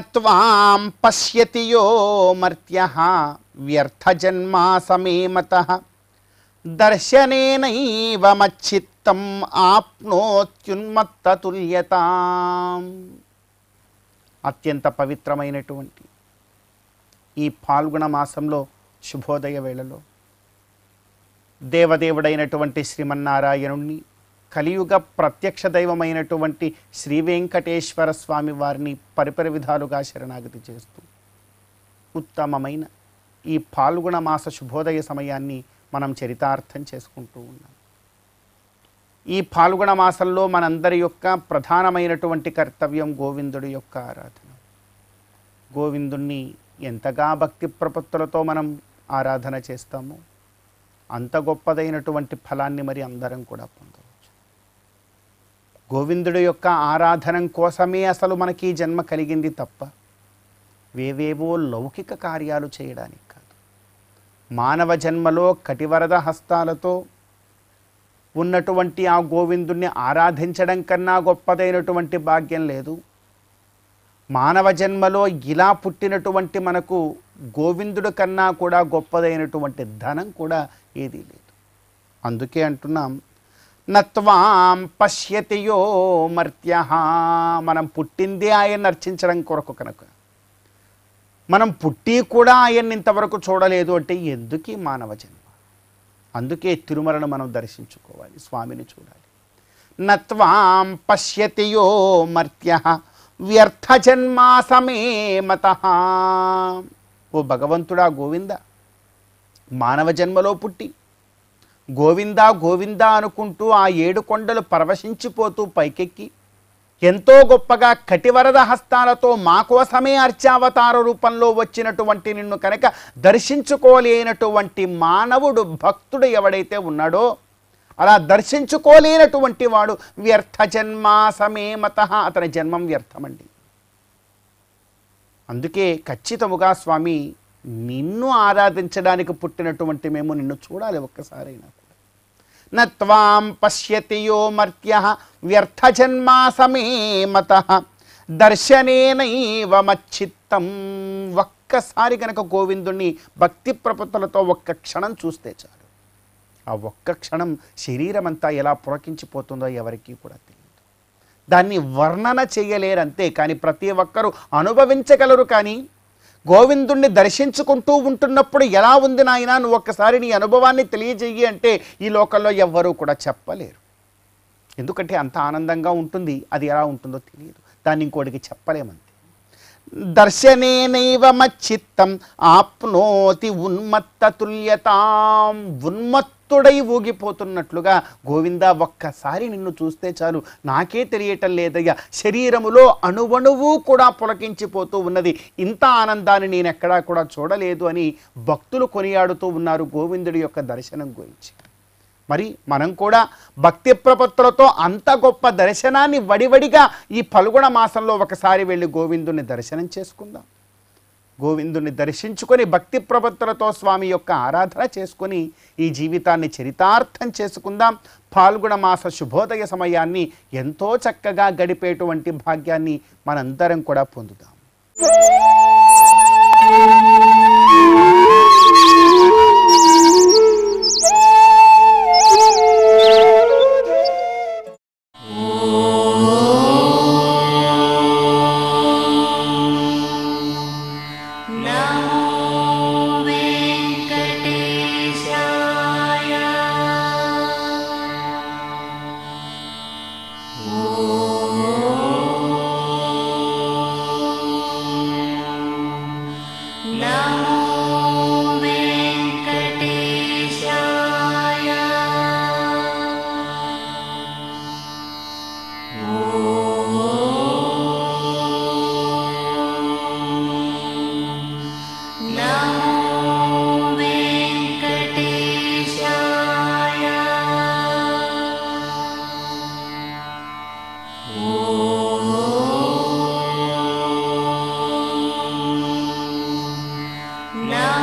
నత్వాం పశ్యతి యో మర్త్యః వ్యర్థజన్మా సమేమతః దర్శనేనైవ మచ్చిత్తం ఆప్నోత్యున్మత్తతుల్యతాం. అత్యంత పవిత్రమైనటువంటి ఈ పాల్గొన మాసంలో శుభోదయ వేళలో దేవదేవుడైనటువంటి శ్రీమన్నారాయణుణ్ణి, కలియుగ ప్రత్యక్ష దైవమైనటువంటి శ్రీ వెంకటేశ్వర స్వామి వారిని పరిపరి విధాలుగా శరణాగతి చేస్తూ ఉత్తమమైన ఈ పాల్గొన మాస శుభోదయ సమయాన్ని మనం చరితార్థం చేసుకుంటూ ఉన్నాం. ఈ పాల్గొన మాసంలో మనందరి యొక్క ప్రధానమైనటువంటి కర్తవ్యం గోవిందుడి యొక్క ఆరాధన. గోవిందుణ్ణి ఎంతగా భక్తి ప్రపత్తులతో మనం ఆరాధన చేస్తామో అంత గొప్పదైనటువంటి ఫలాన్ని మరి అందరం కూడా పొందవచ్చు. గోవిందుడి యొక్క ఆరాధన కోసమే అసలు మనకి ఈ జన్మ కలిగింది తప్ప వేవేవో లౌకిక కార్యాలు చేయడానికి కాదు. మానవ జన్మలో కటివరద హస్తాలతో ఉన్నటువంటి ఆ గోవిందుణ్ణి ఆరాధించడం కన్నా గొప్పదైనటువంటి భాగ్యం లేదు. మానవ జన్మలో ఇలా పుట్టినటువంటి మనకు గోవిందుడి కన్నా కూడా గొప్పదైనటువంటి ధనం కూడా ఏదీ లేదు. అందుకే అంటున్నాం, నత్వాం పశ్యతి యో మర్త్యః. మనం పుట్టిందే ఆయన్ని అర్చించడం కొరకు కనుక మనం పుట్టి కూడా ఆయన్ని ఇంతవరకు చూడలేదు అంటే ఎందుకు ఈ మానవ జన్మ? అందుకే తిరుమలను మనం దర్శించుకోవాలి, స్వామిని చూడాలి. నత్వాం పశ్యతి యో మర్త్యః వ్యర్థజన్మా సమేమతః. ఓ భగవంతుడా గోవింద, మానవ జన్మలో పుట్టి గోవిందా గోవిందా అనుకుంటూ ఆ 7 కొండలు పరవశించిపోతూ పైకెక్కి ఎంతో గొప్పగా కటివరద హస్తాలతో మా కోసమే అర్చావతార రూపంలో వచ్చినటువంటి నిన్ను కనుక దర్శించుకోలేనటువంటి మానవుడు, భక్తుడు ఎవడైతే ఉన్నాడో అలా దర్శించుకోలేనటువంటి వాడు వ్యర్థజన్మా సమేమతః. అతని జన్మం వ్యర్థమండి. అందుకే ఖచ్చితముగా స్వామి నిన్ను ఆరాధించడానికి పుట్టినటువంటి మేము నిన్ను చూడాలి ఒక్కసారైనా కూడా. నత్వాం పశ్యతి యో మర్త్యః వ్యర్థజన్మా సమేమతః దర్శనేనైవ మచ్చిత్తం. ఒక్కసారి కనుక గోవిందుణ్ణి భక్తి ప్రపత్తులతో ఒక్క క్షణం చూస్తే చాలు. ఆ ఒక్క క్షణం శరీరం అంతా ఎలా పులకించిపోతుందో ఎవరికీ కూడా తెలియదు. దాన్ని వర్ణన చేయలేరంతే, కానీ ప్రతి ఒక్కరూ అనుభవించగలరు. కానీ గోవిందుణ్ణి దర్శించుకుంటూ ఉంటున్నప్పుడు ఎలా ఉంది నాయనా, నువ్వు ఒక్కసారి నీ అనుభవాన్ని తెలియజేయి అంటే ఈ లోకంలో ఎవ్వరూ కూడా చెప్పలేరు. ఎందుకంటే అంత ఆనందంగా ఉంటుంది. అది ఎలా ఉంటుందో తెలియదు, దాన్ని ఇంకోటికి చెప్పలేమంతే. దర్శనేనైవ మచ్చిత్తం ఆప్నోతి ఉన్మత్తతుల్యతాం. ఉన్మత్తుడై ఊగిపోతున్నట్లుగా గోవిందా ఒక్కసారి నిన్ను చూస్తే చాలు, నాకే తెలియటం లేదయ్యా, శరీరములో అణువణువు కూడా పులకించిపోతూ ఉన్నది, ఇంత ఆనందాన్ని నేను ఎక్కడా కూడా చూడలేదు అని భక్తులు కొనియాడుతూ ఉన్నారు గోవిందుడి యొక్క దర్శనం గురించి. మరి మనం కూడా భక్తి ప్రపత్తులతో అంత గొప్ప దర్శనాన్ని వడివడిగా ఈ ఫల్గుణ మాసంలో ఒకసారి వెళ్ళి గోవిందుని దర్శనం చేసుకుందాం. గోవిందుని దర్శించుకొని భక్తి ప్రపత్తులతో స్వామి యొక్క ఆరాధన చేసుకొని ఈ జీవితాన్ని చరితార్థం చేసుకుందాం. ఫాల్గుణ మాస శుభోదయ సమయాన్ని ఎంతో చక్కగా గడిపేటువంటి భాగ్యాన్ని మనందరం కూడా పొందుదాం. Now